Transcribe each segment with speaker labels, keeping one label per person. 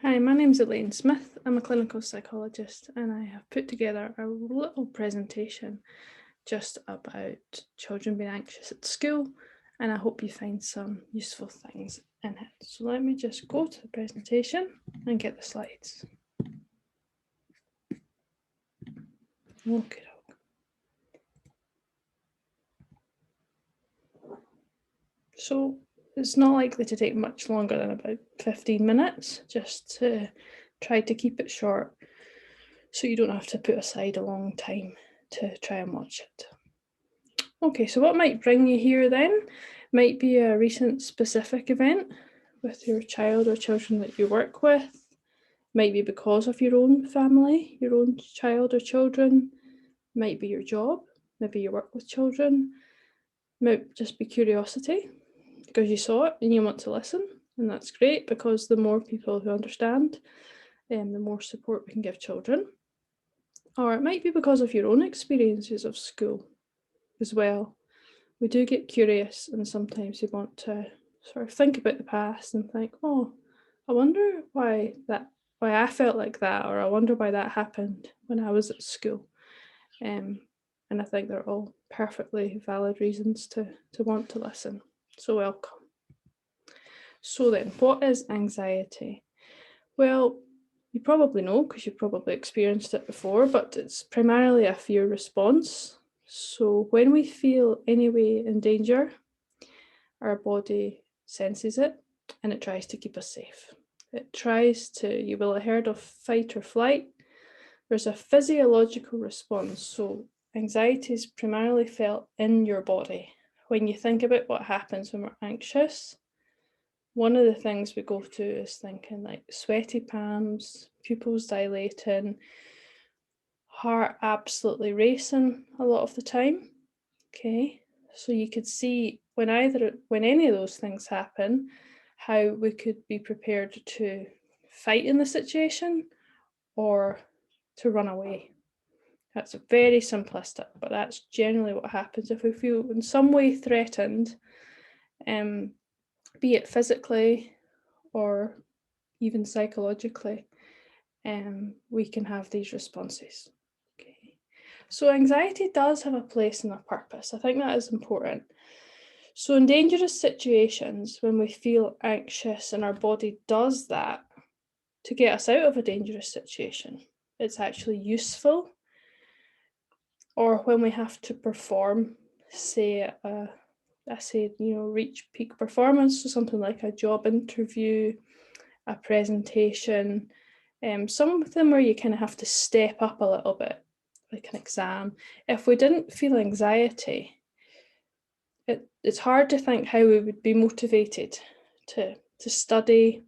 Speaker 1: Hi, my name's Elaine Smith. I'm a clinical psychologist and I have put together a little presentation just about children being anxious at school, and I hope you find some useful things in it. So let me just go to the presentation and get the slides. Okay. So it's not likely to take much longer than about 15 minutes, just to try to keep it short so you don't have to put aside a long time to try and watch it. Okay, so what might bring you here then might be a recent specific event with your child or children that you work with. Might be because of your own family, your own child or children. Might be your job, maybe you work with children. Might just be curiosity because you saw it and you want to listen, and that's great because the more people who understand, the more support we can give children. Or it might be because of your own experiences of school as well. We do get curious and sometimes we want to sort of think about the past and think, oh, I wonder why I felt like that, or I wonder why that happened when I was at school. And I think they're all perfectly valid reasons to want to listen. So welcome. So then, what is anxiety? Well, you probably know because you've probably experienced it before, but it's primarily a fear response. So when we feel any way in danger, our body senses it and it tries to keep us safe. You will have heard of fight or flight. There's a physiological response. So anxiety is primarily felt in your body. When you think about what happens when we're anxious, one of the things we go to is thinking like sweaty palms, pupils dilating, heart absolutely racing a lot of the time. Okay, so you could see when any of those things happen, how we could be prepared to fight in the situation or to run away. That's very simplistic, but that's generally what happens if we feel in some way threatened, be it physically or even psychologically. We can have these responses. Okay. So anxiety does have a place and a purpose. I think that is important. So in dangerous situations, when we feel anxious and our body does that to get us out of a dangerous situation, it's actually useful. Or when we have to perform, say, reach peak performance, so something like a job interview, a presentation, something where you kind of have to step up a little bit, like an exam. If we didn't feel anxiety, it's hard to think how we would be motivated to study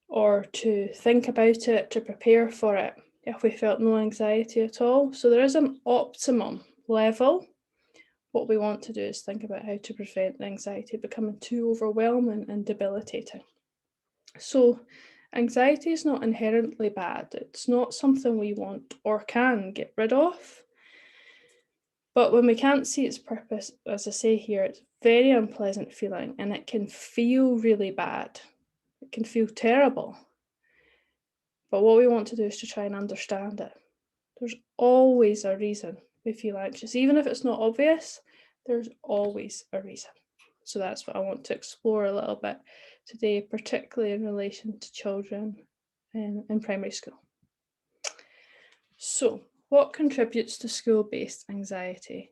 Speaker 1: or to think about it, to prepare for it, if we felt no anxiety at all. So there is an optimum level. What we want to do is think about how to prevent the anxiety becoming too overwhelming and debilitating. So anxiety is not inherently bad. It's not something we want or can get rid of. But when we can't see its purpose, as I say here, it's very unpleasant feeling and it can feel really bad. It can feel terrible. But what we want to do is to try and understand it. There's always a reason we feel anxious. Even if it's not obvious, there's always a reason. So that's what I want to explore a little bit today, particularly in relation to children in primary school. So, what contributes to school-based anxiety?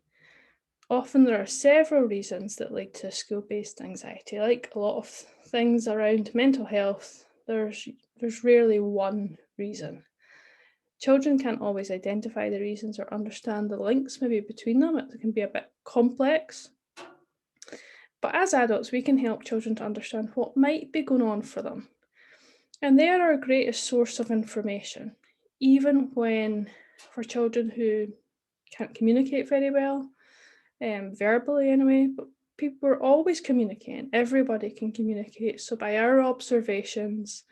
Speaker 1: Often there are several reasons that lead to school-based anxiety. Like a lot of things around mental health, there's rarely one reason. Children can't always identify the reasons or understand the links maybe between them. It can be a bit complex. But as adults, we can help children to understand what might be going on for them. And they are our greatest source of information, even when for children who can't communicate very well, verbally anyway, but people are always communicating. Everybody can communicate. So by our observations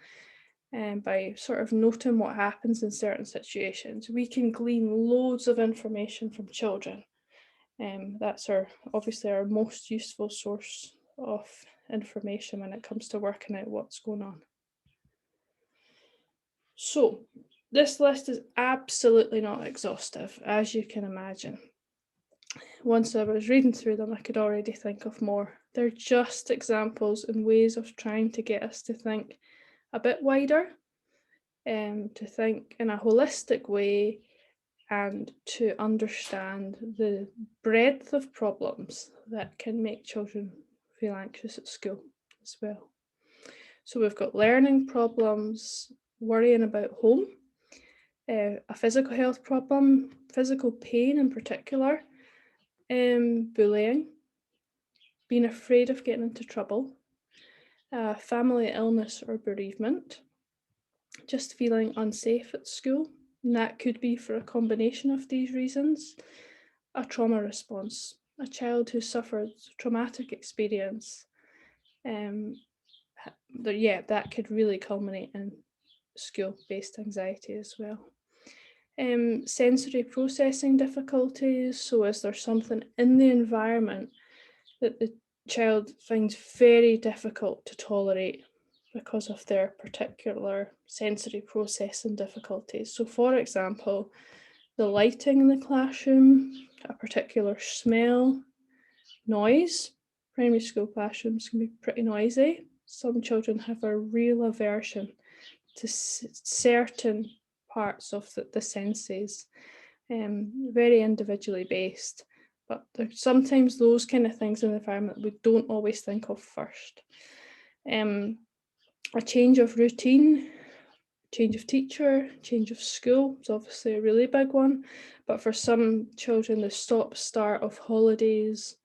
Speaker 1: and by sort of noting what happens in certain situations, we can glean loads of information from children. That's obviously our most useful source of information when it comes to working out what's going on. So this list is absolutely not exhaustive, as you can imagine. Once I was reading through them, I could already think of more. They're just examples and ways of trying to get us to think a bit wider, to think in a holistic way, and to understand the breadth of problems that can make children feel anxious at school as well. So we've got learning problems, worrying about home, a physical health problem, physical pain in particular, bullying, being afraid of getting into trouble, family illness or bereavement, just feeling unsafe at school. And that could be for a combination of these reasons. A trauma response, a child who suffered traumatic experience, that could really culminate in school-based anxiety as well. Sensory processing difficulties, so is there something in the environment that the child finds very difficult to tolerate because of their particular sensory processing difficulties? So for example, the lighting in the classroom, a particular smell, noise. Primary school classrooms can be pretty noisy. Some children have a real aversion to certain parts of the senses, very individually based. But there's sometimes those kind of things in the environment we don't always think of first. A change of routine, change of teacher, change of school is obviously a really big one. But for some children, the stop-start of holidays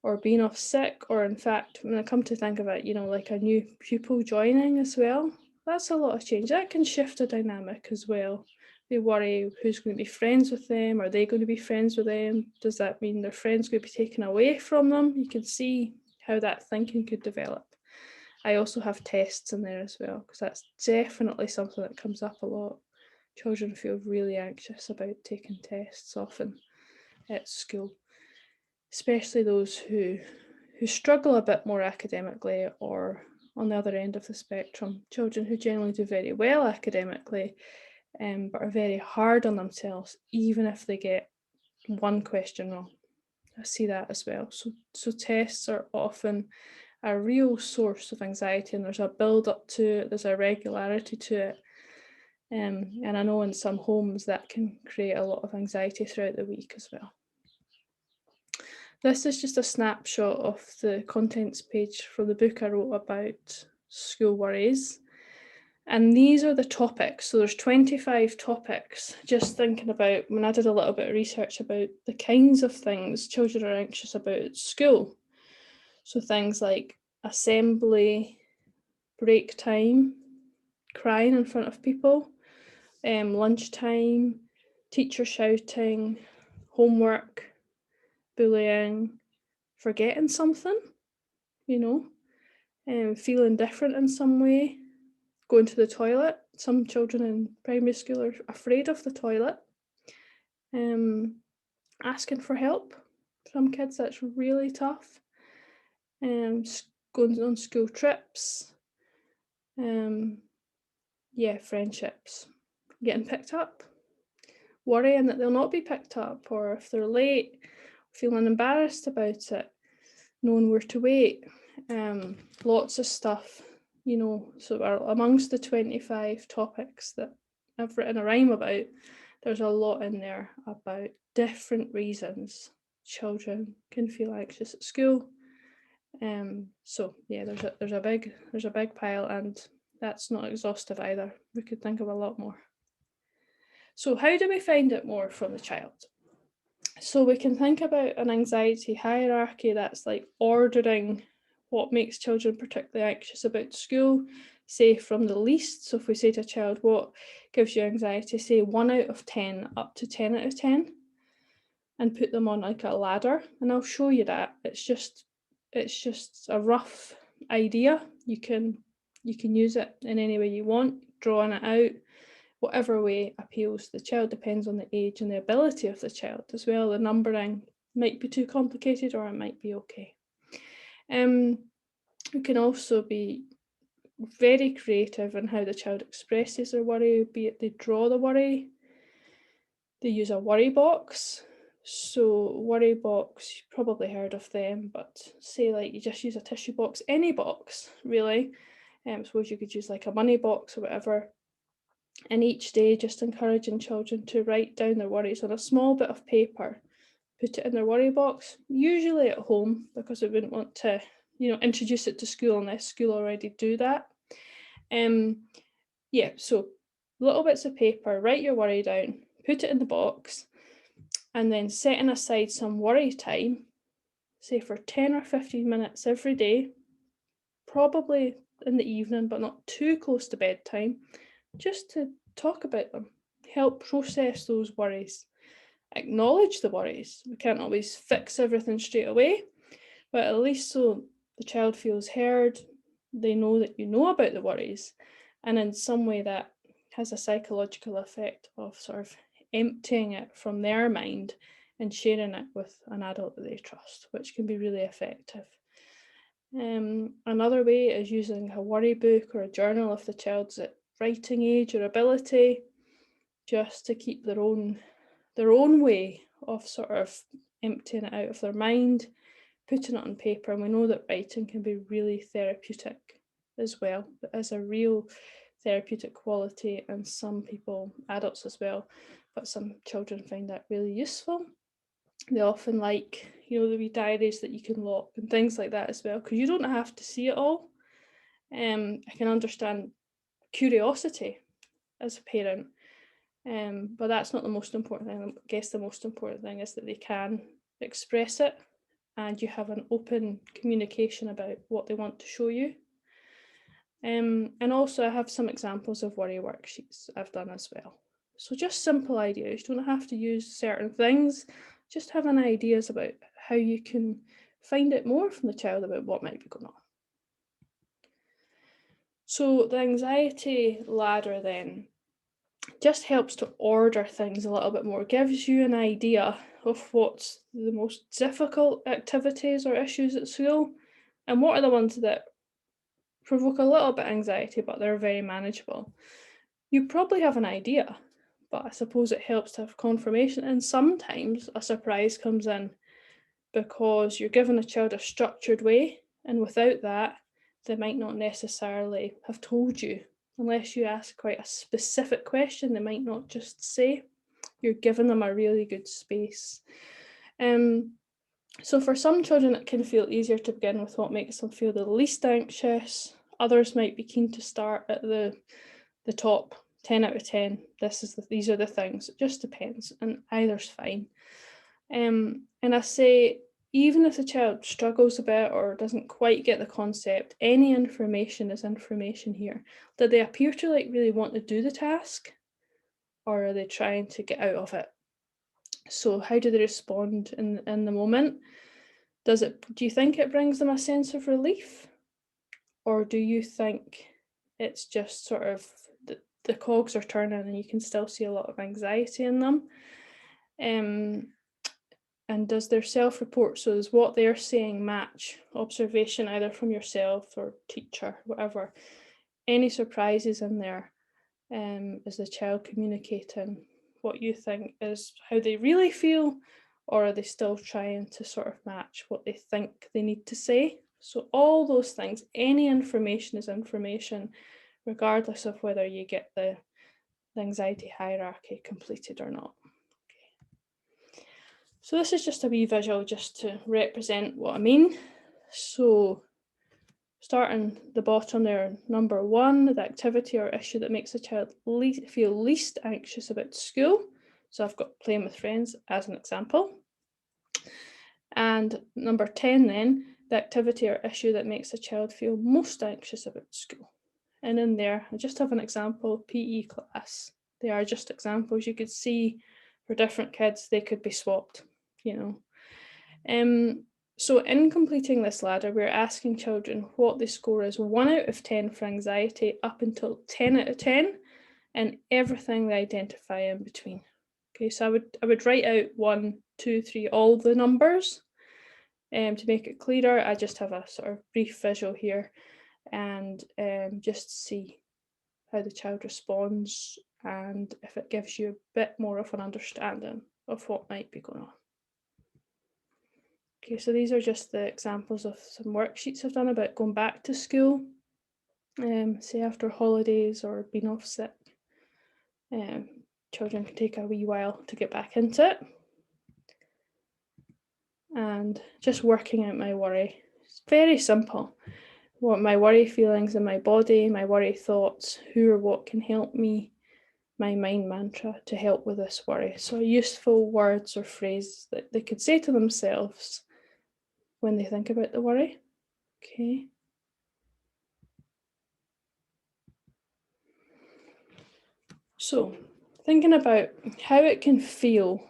Speaker 1: or being off sick, or in fact, when I come to think of it, like a new pupil joining as well, that's a lot of change. That can shift a dynamic as well. They worry who's going to be friends with them. Are they going to be friends with them? Does that mean their friends going to be taken away from them? You can see how that thinking could develop. I also have tests in there as well, because that's definitely something that comes up a lot. Children feel really anxious about taking tests often at school, especially those who struggle a bit more academically, or on the other end of the spectrum, children who generally do very well academically, but are very hard on themselves, even if they get one question wrong. I see that as well. So tests are often a real source of anxiety, and there's a build up to it, there's a regularity to it. And I know in some homes that can create a lot of anxiety throughout the week as well. This is just a snapshot of the contents page from the book I wrote about school worries. And these are the topics. So there's 25 topics. Just thinking about, when I did a little bit of research about the kinds of things children are anxious about at school. So things like assembly, break time, crying in front of people, lunchtime, teacher shouting, homework, bullying, forgetting something, feeling different in some way, going to the toilet. Some children in primary school are afraid of the toilet. Asking for help. Some kids, that's really tough. Going on school trips. Friendships. Getting picked up. Worrying that they'll not be picked up, or if they're late, feeling embarrassed about it, knowing where to wait. Lots of stuff, so amongst the 25 topics that I've written a rhyme about, there's a lot in there about different reasons children can feel anxious at school. There's a big pile, and that's not exhaustive either. We could think of a lot more. So how do we find out more from the child? So we can think about an anxiety hierarchy that's like ordering what makes children particularly anxious about school, say from the least. So if we say to a child, what gives you anxiety, say 1 out of 10 up to 10 out of 10, and put them on like a ladder. And I'll show you that. It's just a rough idea. You can use it in any way you want, drawing it out, whatever way appeals to the child. Depends on the age and the ability of the child as well. The numbering might be too complicated, or it might be okay. It can also be very creative in how the child expresses their worry, be it they draw the worry, they use a worry box. So worry box, you've probably heard of them, but say like you just use a tissue box, any box really. Suppose you could use like a money box or whatever. And each day just encouraging children to write down their worries on a small bit of paper, put it in their worry box, usually at home, because we wouldn't want to, introduce it to school unless school already do that. So little bits of paper, write your worry down, put it in the box, and then setting aside some worry time, say for 10 or 15 minutes every day, probably in the evening, but not too close to bedtime, just to talk about them, help process those worries, acknowledge the worries. We can't always fix everything straight away, but at least so the child feels heard, they know that you know about the worries, and in some way that has a psychological effect of sort of emptying it from their mind and sharing it with an adult that they trust, which can be really effective. Another way is using a worry book or a journal if the child's at writing age or ability, just to keep their own way of sort of emptying it out of their mind, putting it on paper. And we know that writing can be really therapeutic as well. It has a real therapeutic quality, and some people, adults as well, but some children find that really useful. They often like, the wee diaries that you can lock and things like that as well, because you don't have to see it all. I can understand curiosity as a parent, but that's not the most important thing. I guess the most important thing is that they can express it and you have an open communication about what they want to show you. And also I have some examples of worry worksheets I've done as well. So just simple ideas. You don't have to use certain things, just having ideas about how you can find out more from the child about what might be going on. So the anxiety ladder then just helps to order things a little bit more, gives you an idea of what's the most difficult activities or issues at school and what are the ones that provoke a little bit of anxiety, but they're very manageable. You probably have an idea, but I suppose it helps to have confirmation. And sometimes a surprise comes in because you're giving a child a structured way, and without that, they might not necessarily have told you. Unless you ask quite a specific question, they might not just say. You're giving them a really good space. So for some children, it can feel easier to begin with what makes them feel the least anxious. Others might be keen to start at the top 10 out of 10. These are the things. It just depends, and either's fine. And I say, even if the child struggles a bit or doesn't quite get the concept, any information is information here. Did they appear to really want to do the task, or are they trying to get out of it? So how do they respond in the moment? Do you think it brings them a sense of relief? Or do you think it's just sort of the cogs are turning and you can still see a lot of anxiety in them? And does their self-report, so does what they're saying match observation either from yourself or teacher, whatever? Any surprises in there? Is the child communicating what you think is how they really feel, or are they still trying to sort of match what they think they need to say? So all those things, any information is information, regardless of whether you get the anxiety hierarchy completed or not. Okay. So this is just a wee visual just to represent what I mean. So starting the bottom there, number 1, the activity or issue that makes a child feel least anxious about school. So I've got playing with friends as an example. And number 10 then, the activity or issue that makes a child feel most anxious about school. And in there, I just have an example, PE class. They are just examples. You could see for different kids, they could be swapped, So in completing this ladder, we're asking children what they score as 1 out of 10 for anxiety up until 10 out of 10, and everything they identify in between. Okay, so I would write out 1, 2, 3, all the numbers. To make it clearer, I just have a sort of brief visual here. and just see how the child responds and if it gives you a bit more of an understanding of what might be going on. Okay, so these are just the examples of some worksheets I've done about going back to school, say after holidays or being off sick. Children can take a wee while to get back into it. And just working out my worry. It's very simple. What my worry feelings in my body, my worry thoughts, who or what can help me, my mind mantra to help with this worry. So useful words or phrases that they could say to themselves when they think about the worry. Okay. So thinking about how it can feel,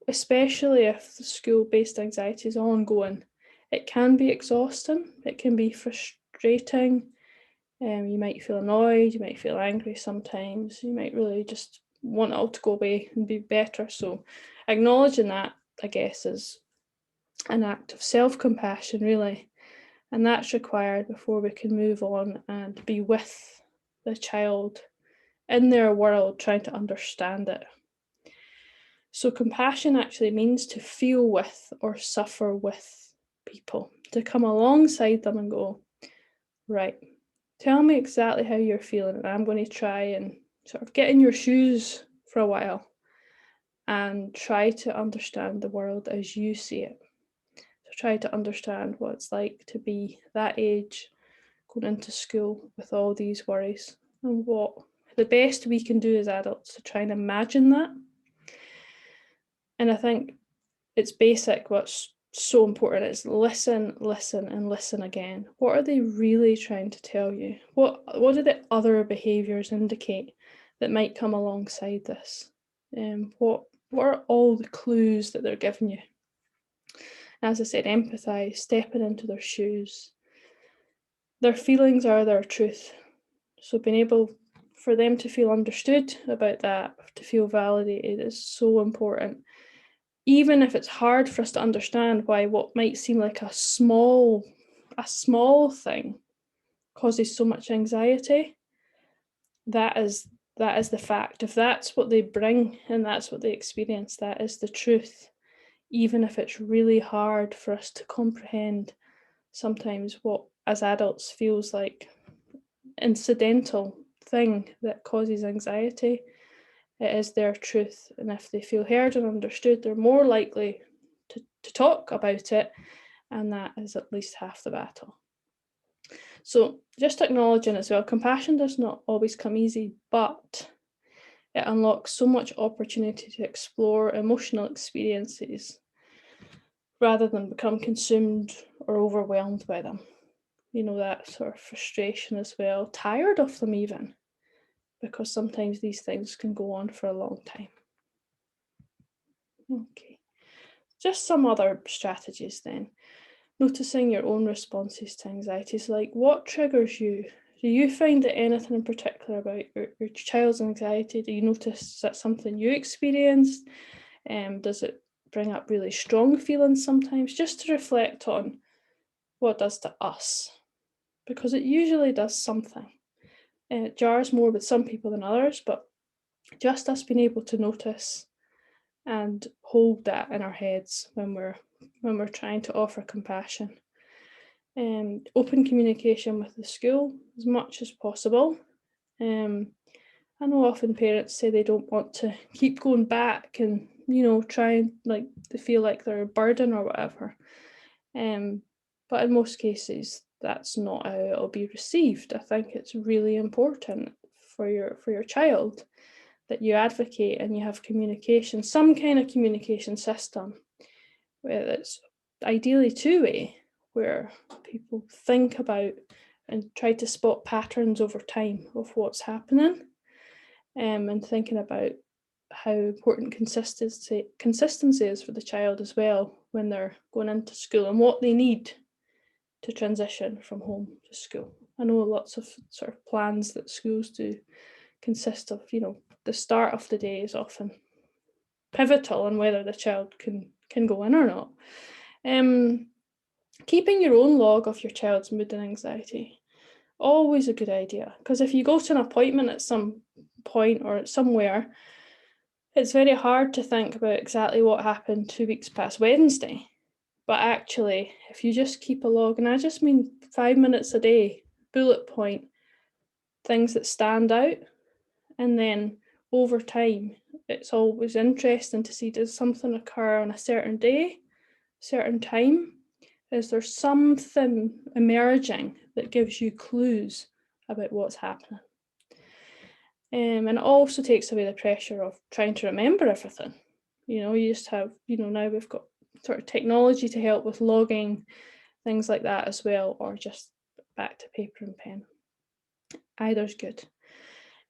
Speaker 1: especially if the school-based anxiety is ongoing, it can be exhausting, it can be frustrating. You might feel annoyed, you might feel angry sometimes, you might really just want it all to go away and be better. So acknowledging that, I guess, is an act of self-compassion, really. And that's required before we can move on and be with the child in their world, trying to understand it. So compassion actually means to feel with or suffer with people, to come alongside them and go, right, tell me exactly how you're feeling, and I'm going to try and sort of get in your shoes for a while and try to understand the world as you see it. So try to understand what it's like to be that age, going into school with all these worries, and what the best we can do as adults to try and imagine that. And I think it's basic, what's so important is listen, listen, and listen again. What are they really trying to tell you? What do the other behaviours indicate that might come alongside this? What are all the clues that they're giving you? As I said, empathise, stepping into their shoes. Their feelings are their truth. So being able for them to feel understood about that, to feel validated, is so important. Even if it's hard for us to understand why what might seem like a small thing causes so much anxiety, that is the fact. If that's what they bring and that's what they experience, that is the truth. Even if it's really hard for us to comprehend sometimes what as adults feels like incidental thing that causes anxiety, it is their truth. And if they feel heard and understood, they're more likely to talk about it, and that is at least half the battle. So just acknowledging as well, compassion does not always come easy, but it unlocks so much opportunity to explore emotional experiences rather than become consumed or overwhelmed by them. That sort of frustration as well, tired of them even, because sometimes these things can go on for a long time. Okay, just some other strategies then. Noticing your own responses to anxiety. So, like, what triggers you? Do you find that anything in particular about your child's anxiety? Do you notice that something you experienced? Does it bring up really strong feelings sometimes? Just to reflect on what it does to us, because it usually does something. It jars more with some people than others, but just us being able to notice and hold that in our heads when we're trying to offer compassion. Open communication with the school as much as possible. I know often parents say they don't want to keep going back and try and like they feel like they're a burden or whatever. But in most cases, that's not how it'll be received. I think it's really important for your child that you advocate and you have communication, some kind of communication system, where it's ideally two-way, where people think about and try to spot patterns over time of what's happening, and thinking about how important consistency is for the child as well when they're going into school and what they need to transition from home to school. I know lots of sort of plans that schools do consist of, the start of the day is often pivotal on whether the child can go in or not. Keeping your own log of your child's mood and anxiety. Always a good idea, because if you go to an appointment at some point or somewhere, it's very hard to think about exactly what happened 2 weeks past Wednesday. But actually, if you just keep a log, and I just mean 5 minutes a day, bullet point things that stand out, and then over time, it's always interesting to see, does something occur on a certain day, certain time? Is there something emerging that gives you clues about what's happening? And it also takes away the pressure of trying to remember everything. You just have, now we've got sort of technology to help with logging, things like that as well, or just back to paper and pen. Either's good.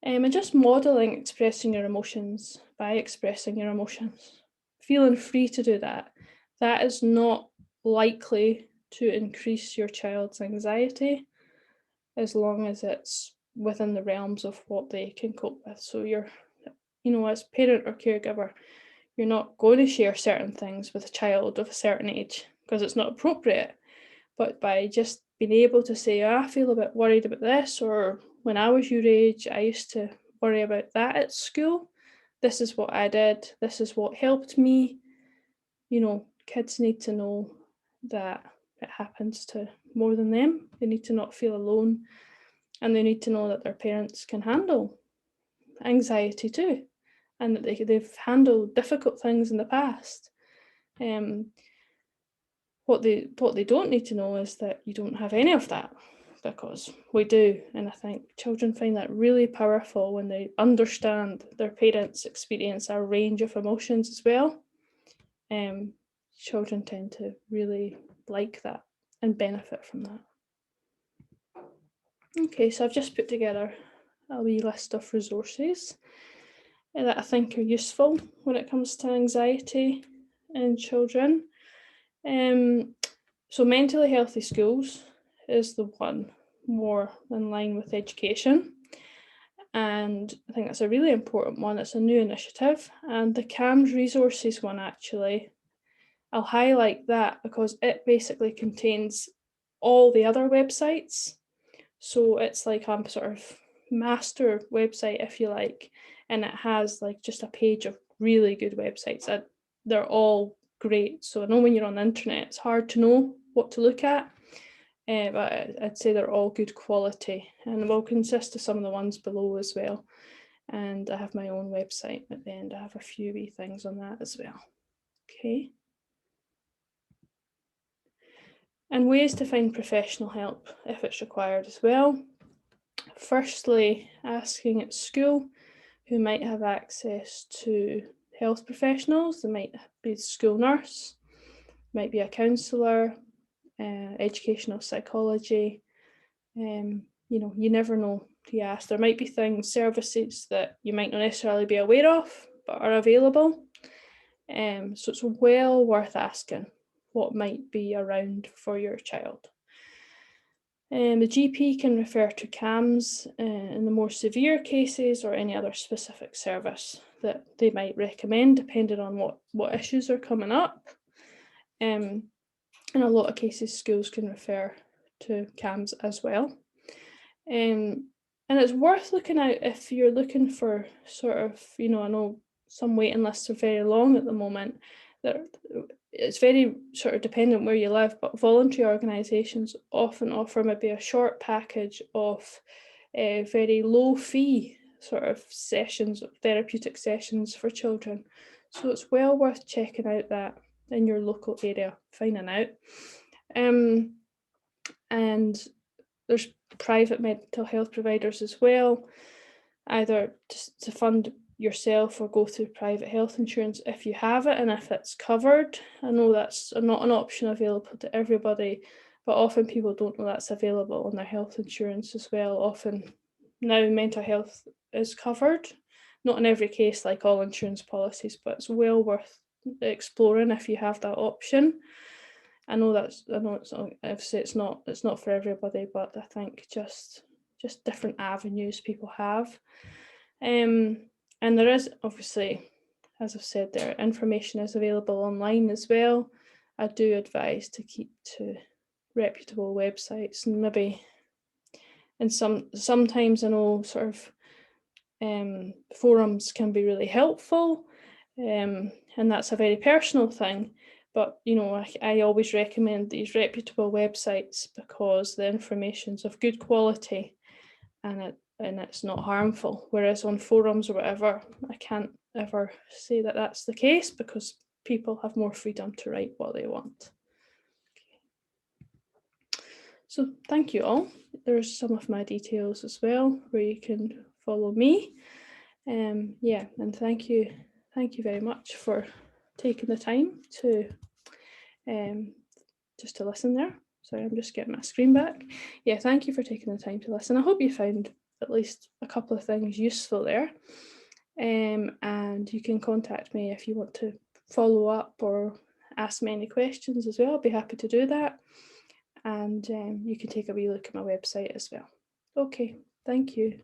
Speaker 1: And just modeling expressing your emotions by expressing your emotions. Feeling free to do that. That is not likely to increase your child's anxiety as long as it's within the realms of what they can cope with. So as parent or caregiver, you're not going to share certain things with a child of a certain age because it's not appropriate. But by just being able to say, I feel a bit worried about this, or when I was your age, I used to worry about that at school. This is what I did. This is what helped me. Kids need to know that it happens to more than them. They need to not feel alone, and they need to know that their parents can handle anxiety too, and that they've handled difficult things in the past. What they don't need to know is that you don't have any of that, because we do. And I think children find that really powerful when they understand their parents experience a range of emotions as well. Children tend to really like that and benefit from that. Okay, so I've just put together a wee list of resources that I think are useful when it comes to anxiety in children. So mentally healthy schools is the one, more in line with education. And I think that's a really important one. It's a new initiative. And the CAMS resources one, actually, I'll highlight that because it basically contains all the other websites. So it's like a sort of master website, if you like, and it has like just a page of really good websites. They're all great. So I know when you're on the internet, it's hard to know what to look at, but I'd say they're all good quality, and will consist of some of the ones below as well. And I have my own website at the end. I have a few wee things on that as well. Okay. And ways to find professional help if it's required as well. Firstly, asking at school who might have access to health professionals. They might be a school nurse, might be a counsellor, educational psychology. You never know to ask. There might be services that you might not necessarily be aware of, but are available. So it's well worth asking what might be around for your child. The GP can refer to CAMS in the more severe cases, or any other specific service that they might recommend depending on what issues are coming up. In a lot of cases, schools can refer to CAMS as well. And it's worth looking out if you're looking for sort of, I know some waiting lists are very long at the moment. It's very sort of dependent where you live, but voluntary organisations often offer maybe a short package of very low fee sort of sessions, therapeutic sessions for children. So it's well worth checking out that in your local area, finding out. And there's private mental health providers as well, either to fund yourself or go through private health insurance if you have it and if it's covered. I know that's not an option available to everybody, but often people don't know that's available on their health insurance as well. Often now mental health is covered, not in every case like all insurance policies, but it's well worth exploring if you have that option. I know it's not, obviously it's not for everybody, but I think just different avenues people have. And there is obviously, as I've said, there information is available online as well. I do advise to keep to reputable websites, and maybe And sometimes I know sort of forums can be really helpful, and that's a very personal thing. But I always recommend these reputable websites because the information's of good quality and it's not harmful. Whereas on forums or whatever, I can't ever say that that's the case because people have more freedom to write what they want. So thank you all. There's some of my details as well where you can follow me. Yeah, and thank you very much for taking the time to just to listen there. Sorry, I'm just getting my screen back. Yeah, thank you for taking the time to listen. I hope you found at least a couple of things useful there. And you can contact me if you want to follow up or ask me any questions as well. I'll be happy to do that. And you can take a wee look at my website as well. Okay, thank you.